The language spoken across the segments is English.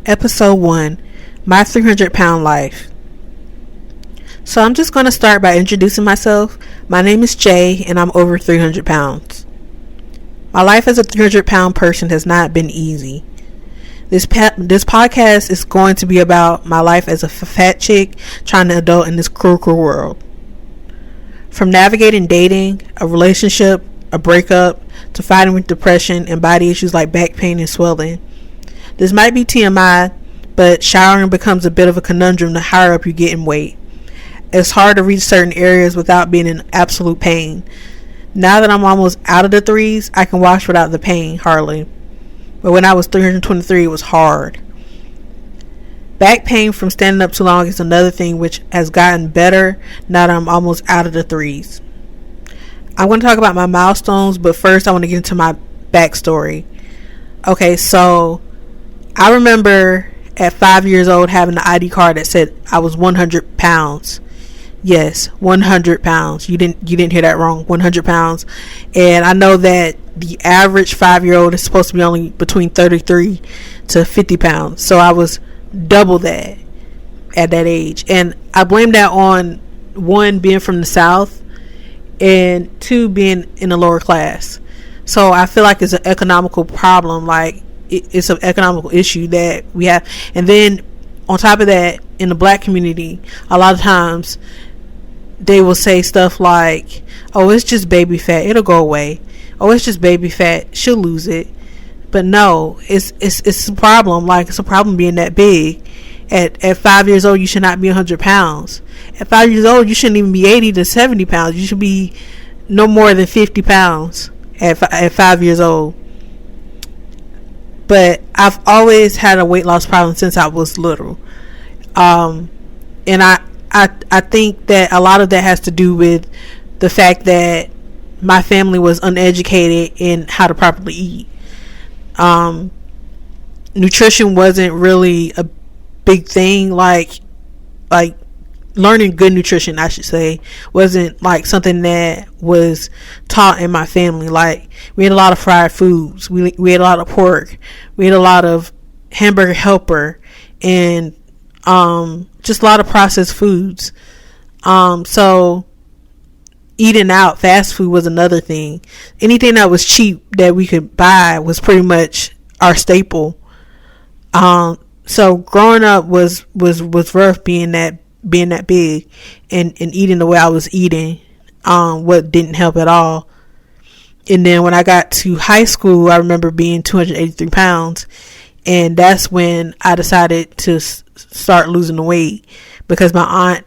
Episode 1, My 300-Pound Life. So I'm just going to start by introducing myself. My name is Jay, and I'm over 300 pounds. My life as a 300-pound person has not been easy. This podcast is going to be about my life as a fat chick trying to adult in this cruel world. From navigating dating, a relationship, a breakup, to fighting with depression and body issues like back pain and swelling. This might be TMI, but showering becomes a bit of a conundrum the higher up you get in weight. It's hard to reach certain areas without being in absolute pain. Now that I'm almost out of the threes, I can wash without the pain, hardly. But when I was 323, it was hard. Back pain from standing up too long is another thing which has gotten better now that I'm almost out of the threes. I want to talk about my milestones, but first I want to get into my backstory. Okay, so I remember at 5 years old having an ID card that said I was 100 pounds. Yes, 100 pounds. You didn't hear that wrong. 100 pounds. And I know that the average 5-year-old is supposed to be only between 33 to 50 pounds. So I was double that at that age. And I blame that on, one, being from the South, and two, being in the lower class. So I feel like it's an economical problem. Like, it's an economical issue that we have. And then on top of that, in the black community, a lot of times they will say stuff like, oh, it's just baby fat, it'll go away. Oh, it's just baby fat, she'll lose it. But no, it's a problem. Like, it's a problem being that big. At 5 years old, you should not be 100 pounds. At 5 years old, you shouldn't even be 80 to 70 pounds. You should be no more than 50 pounds at 5 years old. But I've always had a weight loss problem since I was little. And I think that a lot of that has to do with the fact that my family was uneducated in how to properly eat. Nutrition wasn't really a big thing. Like learning good nutrition, I should say, wasn't like something that was taught in my family. Like, we had a lot of fried foods, we had a lot of pork, we had a lot of hamburger helper, and just a lot of processed foods. So eating out, fast food was another thing. Anything that was cheap that we could buy was pretty much our staple. So growing up was rough, being that big and eating the way I was eating. What didn't help at all. And then when I got to high school, I remember being 283 pounds, and that's when I decided to start losing the weight, because my aunt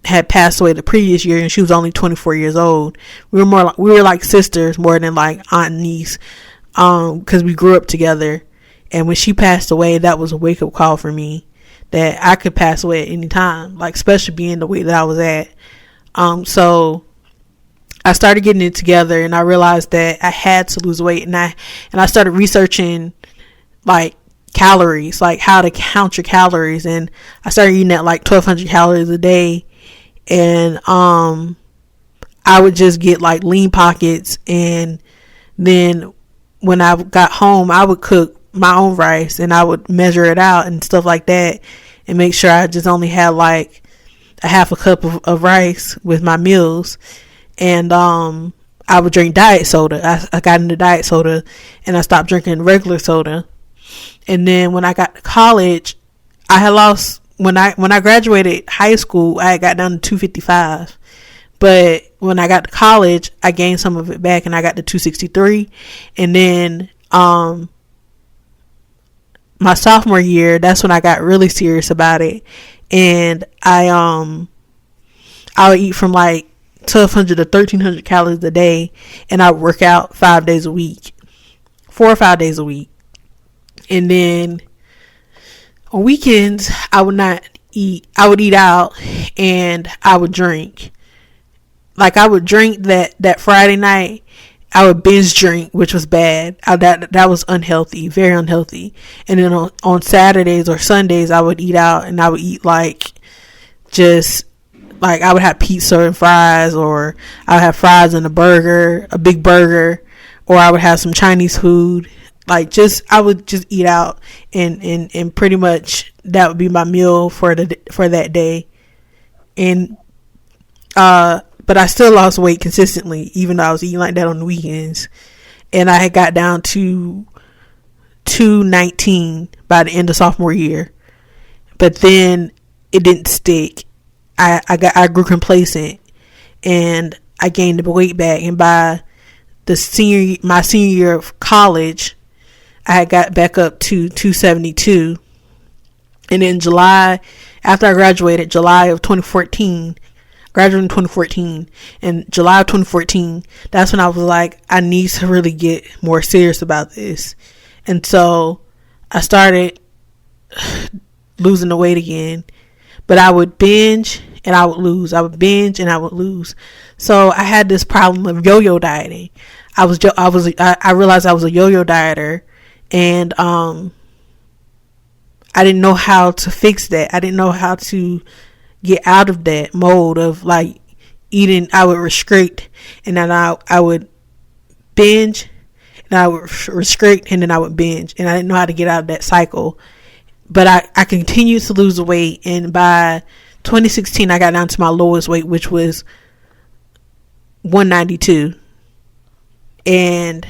had passed away the previous year and she was only 24 years old. We were like sisters more than like aunt and niece, because we grew up together. And when she passed away, that was a wake-up call for me that I could pass away at any time, like, especially being the weight that I was at. So I started getting it together, and I realized that I had to lose weight, and I started researching like calories, like how to count your calories, and I started eating at like 1,200 calories a day. And I would just get like lean pockets, and then when I got home, I would cook my own rice, and I would measure it out and stuff like that, and make sure I just only had like a half a cup of rice with my meals. And I would drink diet soda. I got into diet soda, and I stopped drinking regular soda. And then when I got to college, I had lost, when I graduated high school, I got down to 255. But when I got to college, I gained some of it back, and I got to 263. And then my sophomore year, that's when I got really serious about it. And I would eat from like 1,200 to 1,300 calories a day, and I would work out 5 days a week, 4 or 5 days a week. And then on weekends, I would not eat. I would eat out, and I would drink. Like, I would drink that Friday night. I would binge drink, which was bad. That was unhealthy, very unhealthy. And then on Saturdays or Sundays, I would eat out, and I would eat like, just like, I would have pizza and fries, or I would have fries and a big burger, or I would have some Chinese food. Like, I would just eat out, and pretty much that would be my meal for that day. And but I still lost weight consistently, even though I was eating like that on the weekends. And I had got down to 219 by the end of sophomore year. But then it didn't stick. I grew complacent, and I gained the weight back. And by my senior year of college, I had got back up to 272. And in July, after I graduated, July of 2014, graduated in 2014, in July of 2014, that's when I was like, I need to really get more serious about this. And so I started losing the weight again, but I would binge and I would lose. I would binge and I would lose. So I had this problem of yo-yo dieting. I realized I was a yo-yo dieter, and I didn't know how to fix that. I didn't know how to get out of that mode of like eating. I would restrict, and then I would binge, and I would restrict, and then I would binge, and I didn't know how to get out of that cycle. But I continued to lose weight, and by 2016 I got down to my lowest weight, which was 192. And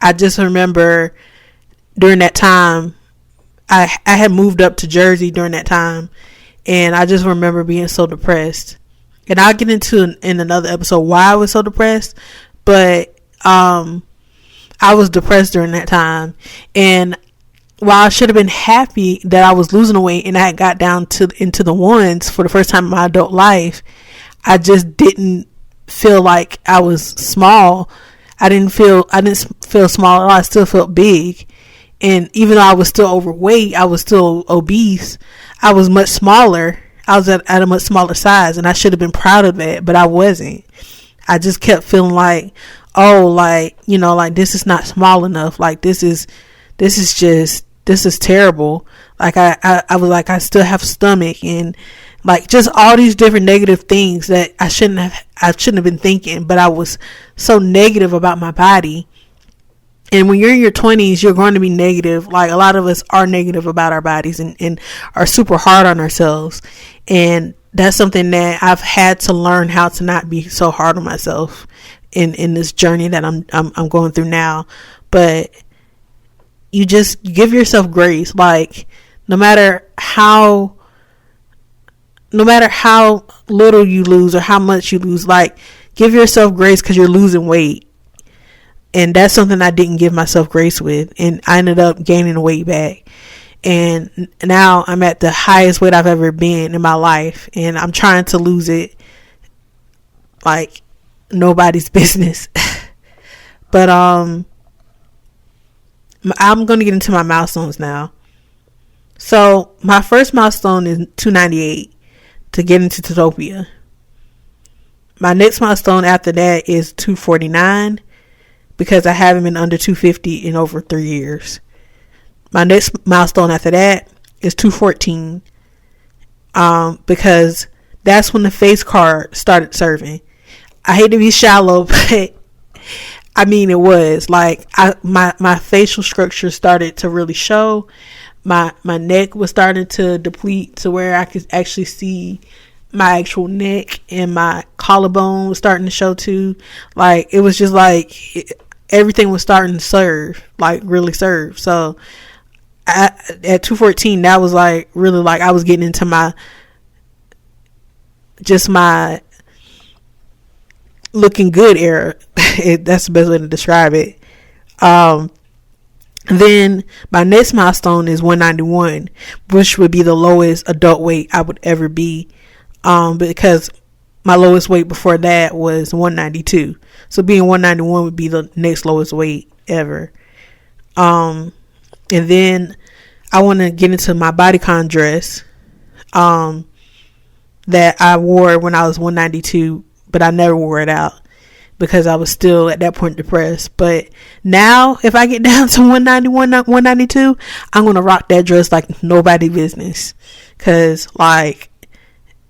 I just remember during that time, I had moved up to Jersey during that time, and I just remember being so depressed. And I'll get into in another episode why I was so depressed, but I was depressed during that time. And while I should have been happy that I was losing weight and I had got down into the ones for the first time in my adult life, I just didn't feel like I was small. I didn't feel small at all. I still felt big. And even though I was still overweight, I was still obese, I was much smaller. I was at a much smaller size, and I should have been proud of that, but I wasn't. I just kept feeling like, oh, like, you know, like this is not small enough. Like this is terrible. Like I was like, I still have a stomach, and like just all these different negative things that I shouldn't have been thinking, but I was so negative about my body. And when you're in your 20s, you're going to be negative. Like a lot of us are negative about our bodies and are super hard on ourselves. And that's something that I've had to learn, how to not be so hard on myself in this journey that I'm going through now. But you just give yourself grace. Like no matter how little you lose or how much you lose, like give yourself grace because you're losing weight. And that's something I didn't give myself grace with. And I ended up gaining the weight back. And now I'm at the highest weight I've ever been in my life. And I'm trying to lose it like nobody's business. But I'm going to get into my milestones now. So my first milestone is 298 to get into Topia. My next milestone after that is 249. Because I haven't been under 250 in over 3 years. My next milestone after that is 214. Because that's when the face card started serving. I hate to be shallow, but I mean it was. Like my facial structure started to really show. My neck was starting to deplete to where I could actually see my actual neck, and my collarbone was starting to show too. Like it was just like everything was starting to serve, like really serve. So at 214, that was like really like I was getting into my looking good era. That's the best way to describe it. Then my next milestone is 191, which would be the lowest adult weight I would ever be. Because my lowest weight before that was 192. So being 191 would be the next lowest weight ever. And then I want to get into my bodycon dress that I wore when I was 192, but I never wore it out because I was still at that point depressed. But now if I get down to 191, 192, I'm going to rock that dress like nobody business. Cause like,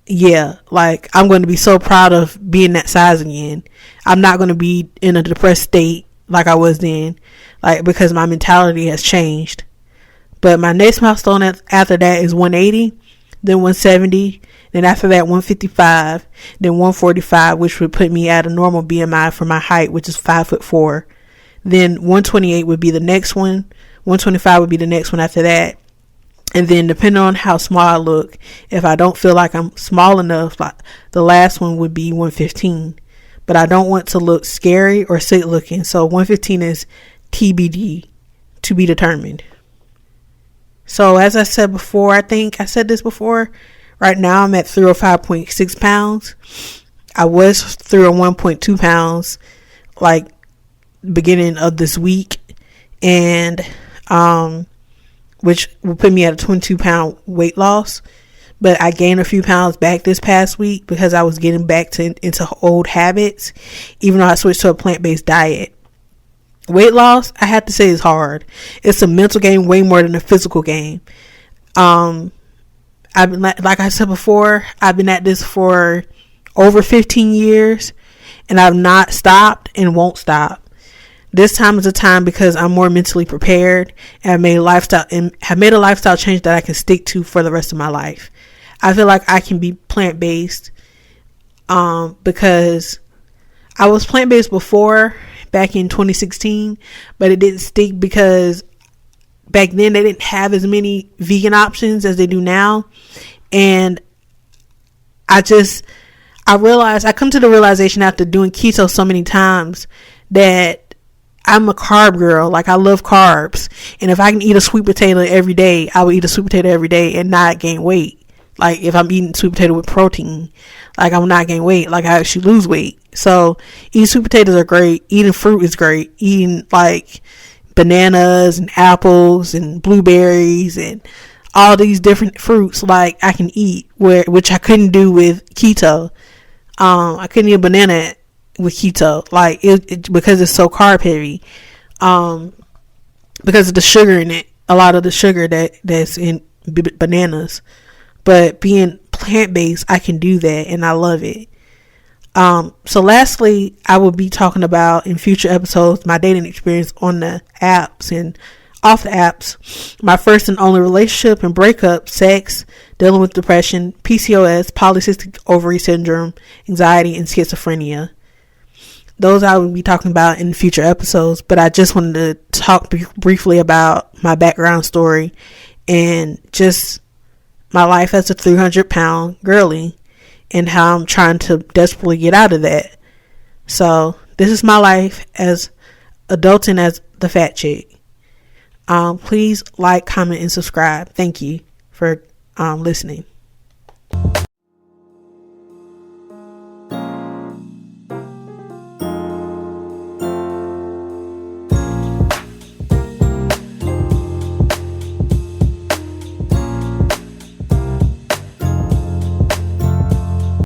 yeah, like I'm going to be so proud of being that size again. I'm not going to be in a depressed state like I was then, like, because my mentality has changed. But my next milestone after that is 180, then 170, then after that 155, then 145, which would put me at a normal BMI for my height, which is 5'4". Then 128 would be the next one. 125 would be the next one after that. And then depending on how small I look, if I don't feel like I'm small enough, like, the last one would be 115. But I don't want to look scary or sick looking. So 115 is TBD, to be determined. So as I said before, I think I said this before, right now I'm at 305.6 pounds. I was 301.2 pounds like beginning of this week, and which will put me at a 22 pound weight loss. But I gained a few pounds back this past week because I was getting back into old habits, even though I switched to a plant-based diet. Weight loss, I have to say, is hard. It's a mental game way more than a physical game. I've been, like I said before, I've been at this for over 15 years, and I've not stopped and won't stop. This time is a time because I'm more mentally prepared, and have made a lifestyle change that I can stick to for the rest of my life. I feel like I can be plant-based because I was plant-based before, back in 2016, but it didn't stick because back then they didn't have as many vegan options as they do now. And I come to the realization after doing keto so many times that I'm a carb girl. Like, I love carbs, and if I can eat a sweet potato every day, I will eat a sweet potato every day and not gain weight. Like, if I'm eating sweet potato with protein, like, I will not gain weight. Like, I actually lose weight. So eating sweet potatoes are great. Eating fruit is great. Eating like bananas and apples and blueberries and all these different fruits, like, I can eat, which I couldn't do with keto. I couldn't eat a banana with keto, like, it because it's so carb heavy. Because of the sugar in it, a lot of the sugar that's in bananas. But being plant-based, I can do that, and I love it. So lastly, I will be talking about in future episodes my dating experience on the apps and off the apps, my first and only relationship and breakup, sex, dealing with depression, PCOS, polycystic ovary syndrome, anxiety, and schizophrenia. Those I will be talking about in future episodes, but I just wanted to talk briefly about my background story and just my life as a 300-pound girly and how I'm trying to desperately get out of that. So this is my life as adulting as the fat chick. Please like, comment, and subscribe. Thank you for listening.